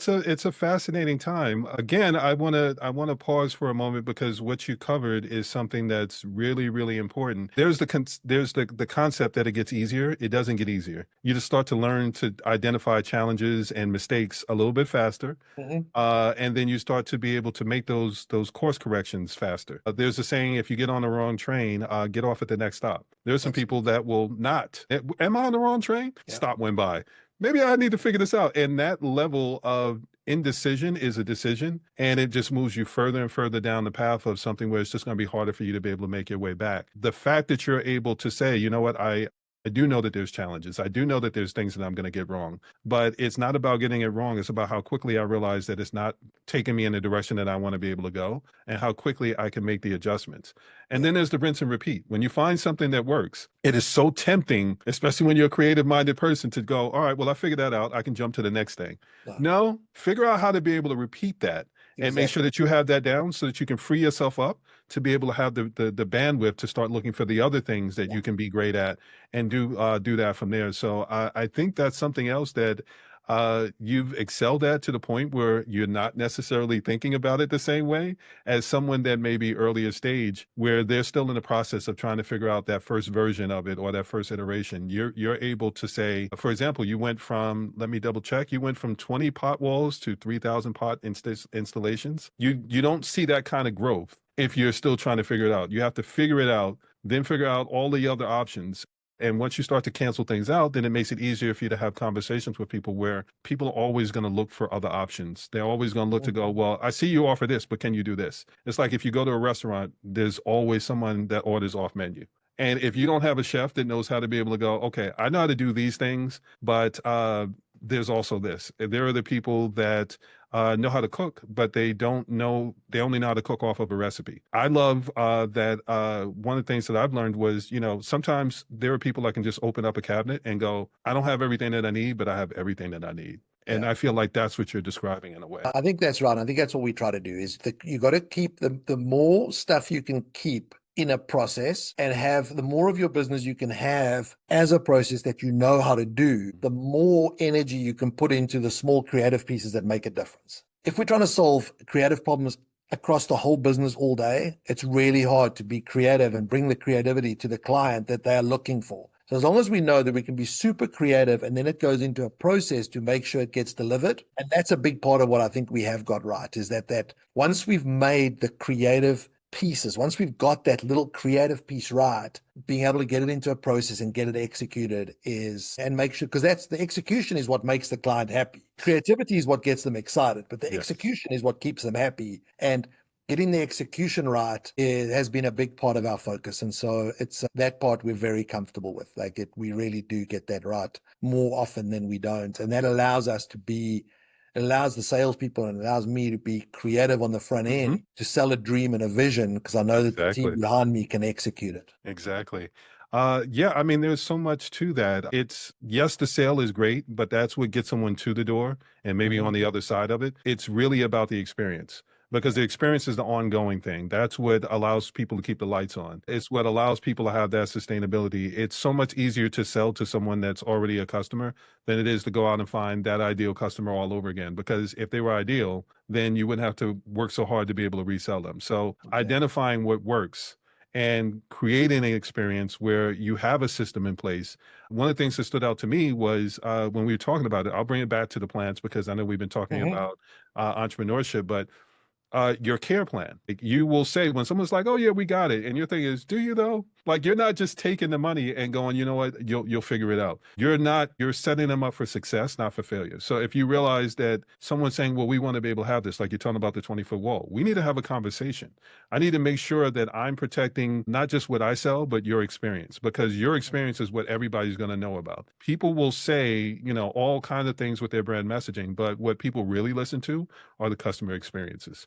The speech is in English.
It's a fascinating time. Again, I wanna pause for a moment because what you covered is something that's really, really important. There's the concept that it gets easier. It doesn't get easier. You just start to learn to identify challenges and mistakes a little bit faster, Mhm. and then you start to be able to make those course corrections faster. There's a saying: if you get on the wrong train, get off at the next stop. There's some That's people that will not. Am I on the wrong train? yeah. Stop went by. Maybe I need to figure this out. And that level of indecision is a decision, and it just moves you further and further down the path of something where it's just going to be harder for you to be able to make your way back. The fact that you're able to say, you know what, I do know that there's challenges. I do know that there's things that I'm going to get wrong, but it's not about getting it wrong. It's about how quickly I realize that it's not taking me in the direction that I want to be able to go, and how quickly I can make the adjustments. And Yeah. then there's the rinse and repeat. When you find something that works, it is so tempting, especially when you're a creative minded person, to go, all right, well, I figured that out. I can jump to the next thing. No, No, figure out how to be able to repeat that and make sure exactly. that you have that down so that you can free yourself up to be able to have the bandwidth to start looking for the other things that Yeah. you can be great at and do that from there. So I think that's something else that you've excelled at to the point where you're not necessarily thinking about it the same way as someone that may be earlier stage where they're still in the process of trying to figure out that first version of it or that first iteration. You're able to say, for example, you went from, let me double check, you went from 20 pot walls to 3,000 pot installations. You don't see that kind of growth if you're still trying to figure it out. You have to figure it out, then figure out all the other options. And once you start to cancel things out, then it makes it easier for you to have conversations with people where people are always going to look for other options. They're always going to look to Mhm. go, well, I see you offer this, but can you do this? It's like if you go to a restaurant, there's always someone that orders off menu. And if you don't have a chef that knows how to be able to go, okay, I know how to do these things, but there's also this. There are the people that know how to cook, but they don't know, they only know how to cook off of a recipe. I love that one of the things that I've learned was, sometimes there are people that can just open up a cabinet and go, I don't have everything that I need, but I have everything that I need. Yeah. And I feel like that's what you're describing in a way. I think that's right. I think that's what we try to do is that you got to keep the more stuff you can keep in a process and have the more of your business you can have as a process that you know how to do, the more energy you can put into the small creative pieces that make a difference. If we're trying to solve creative problems across the whole business all day, it's really hard to be creative and bring the creativity to the client that they are looking for. So as long as we know that we can be super creative and then it goes into a process to make sure it gets delivered. And that's a big part of what I think we have got right is that once we've made the creative pieces, once we've got that little creative piece right, being able to get it into a process and get it executed is, and make sure, because that's the execution is what makes the client happy. Creativity is what gets them excited, but the Yes. execution is what keeps them happy. And getting the execution right has been a big part of our focus. And so it's that part we're very comfortable with. We really do get that right more often than we don't. And that allows us to be, it allows the salespeople and allows me to be creative on the front Hmm. end to sell a dream and a vision because I know that the team Exactly. behind me can execute it. Exactly. Yeah, I mean, there's so much to that. It's yes, the sale is great, but that's what gets someone to the door and maybe Mhm. on the other side of it. It's really about the experience because the experience is the ongoing thing. That's what allows people to keep the lights on. It's what allows people to have that sustainability. It's so much easier to sell to someone that's already a customer than it is to go out and find that ideal customer all over again. Because if they were ideal, then you wouldn't have to work so hard to be able to resell them. So Exactly. identifying what works and creating an experience where you have a system in place. One of the things that stood out to me was when we were talking about it, I'll bring it back to the plants because I know we've been talking Mhm. about entrepreneurship, but your care plan. Like, you will say when someone's like, "Oh yeah, we got it," and your thing is, "Do you though?" Like you're not just taking the money and going, "You know what? You'll figure it out." You're not. You're setting them up for success, not for failure. So if you realize that someone's saying, "Well, we want to be able to have this," like you're talking about the 20-foot wall, we need to have a conversation. I need to make sure that I'm protecting not just what I sell, but your experience because your experience is what everybody's going to know about. People will say, all kinds of things with their brand messaging, but what people really listen to are the customer experiences.